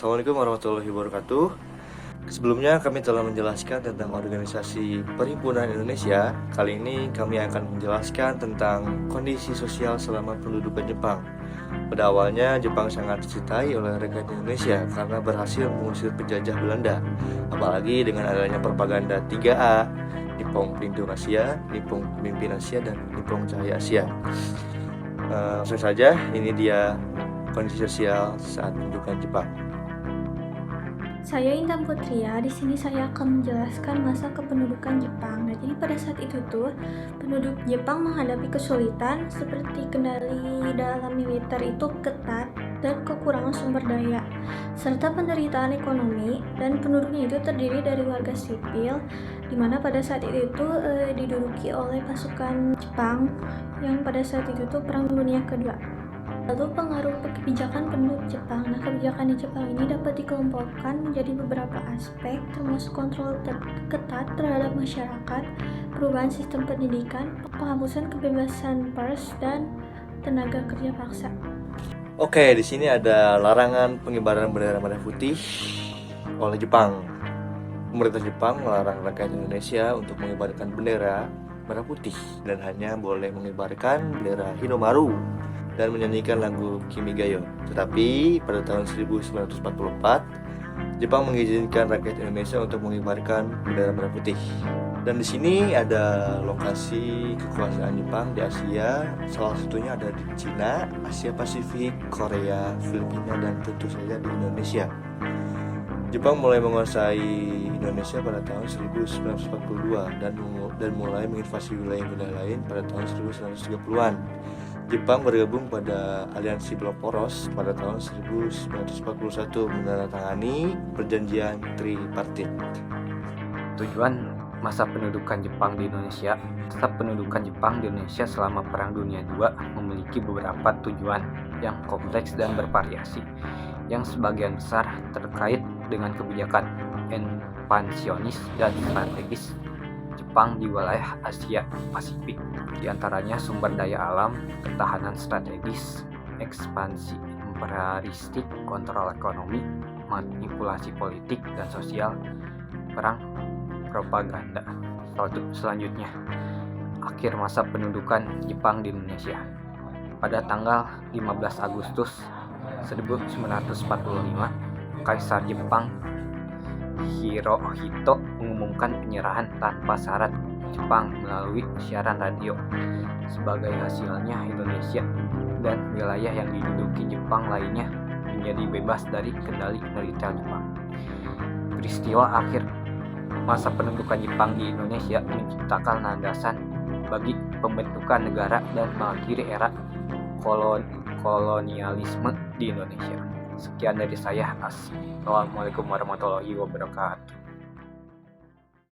Assalamualaikum warahmatullahi wabarakatuh. Sebelumnya kami telah menjelaskan tentang organisasi Perhimpunan Indonesia. Kali ini kami akan menjelaskan tentang kondisi sosial selama pendudukan Jepang. Pada awalnya Jepang sangat dicintai oleh rakyat Indonesia karena berhasil mengusir penjajah Belanda. Apalagi dengan adanya propaganda 3A, Nippon Pelindung Asia, Nippon Pemimpin Asia, dan Nippon Cahaya Asia. Langsung saja, ini dia kondisi sosial saat pendudukan Jepang. Saya Intan Putria. Di sini saya akan menjelaskan masa kependudukan Jepang. Nah, jadi pada saat itu penduduk Jepang menghadapi kesulitan seperti kendali dalam militer itu ketat dan kekurangan sumber daya, serta penderitaan ekonomi, dan penduduknya itu terdiri dari warga sipil, di mana pada saat itu diduduki oleh pasukan Jepang yang pada saat itu Perang Dunia Kedua. Lalu pengaruh kebijakan penduduk Jepang. Nah, kebijakan di Jepang ini dapat dikelompokkan menjadi beberapa aspek, termasuk kontrol ketat terhadap masyarakat, perubahan sistem pendidikan, penghapusan kebebasan pers, dan tenaga kerja paksa. Oke, di sini ada larangan pengibaran bendera merah putih oleh Jepang. Pemerintah Jepang melarang rakyat Indonesia untuk mengibarkan bendera merah putih dan hanya boleh mengibarkan bendera Hinomaru dan menyanyikan lagu Kimigayo. Tetapi pada tahun 1944, Jepang mengizinkan rakyat Indonesia untuk mengibarkan bendera merah putih. Dan di sini ada lokasi kekuasaan Jepang di Asia, salah satunya ada di Cina, Asia Pasifik, Korea, Filipina, dan tentu saja di Indonesia. Jepang mulai menguasai Indonesia pada tahun 1942 dan mulai menginvasi wilayah-wilayah lain pada tahun 1930-an. Jepang bergabung pada aliansi blok poros pada tahun 1941 menandatangani perjanjian tripartit. Tujuan masa pendudukan Jepang di Indonesia. Masa pendudukan Jepang di Indonesia selama Perang Dunia II memiliki beberapa tujuan yang kompleks dan bervariasi, yang sebagian besar terkait dengan kebijakan ekspansionis dan strategis Jepang di wilayah Asia Pasifik, di antaranya sumber daya alam, ketahanan strategis, ekspansi imperialistik, kontrol ekonomi, manipulasi politik dan sosial, perang, propaganda. Selanjutnya, akhir masa pendudukan Jepang di Indonesia. Pada tanggal 15 Agustus 1945, Kaisar Jepang Hirohito mengumumkan penyerahan tanpa syarat Jepang melalui siaran radio. Sebagai hasilnya, Indonesia dan wilayah yang diduduki Jepang lainnya menjadi bebas dari kendali militer Jepang. Peristiwa akhir masa pendudukan Jepang di Indonesia menciptakan landasan bagi pembentukan negara dan mengakhiri era kolonialisme di Indonesia. Sekian dari saya. Assalamualaikum warahmatullahi wabarakatuh.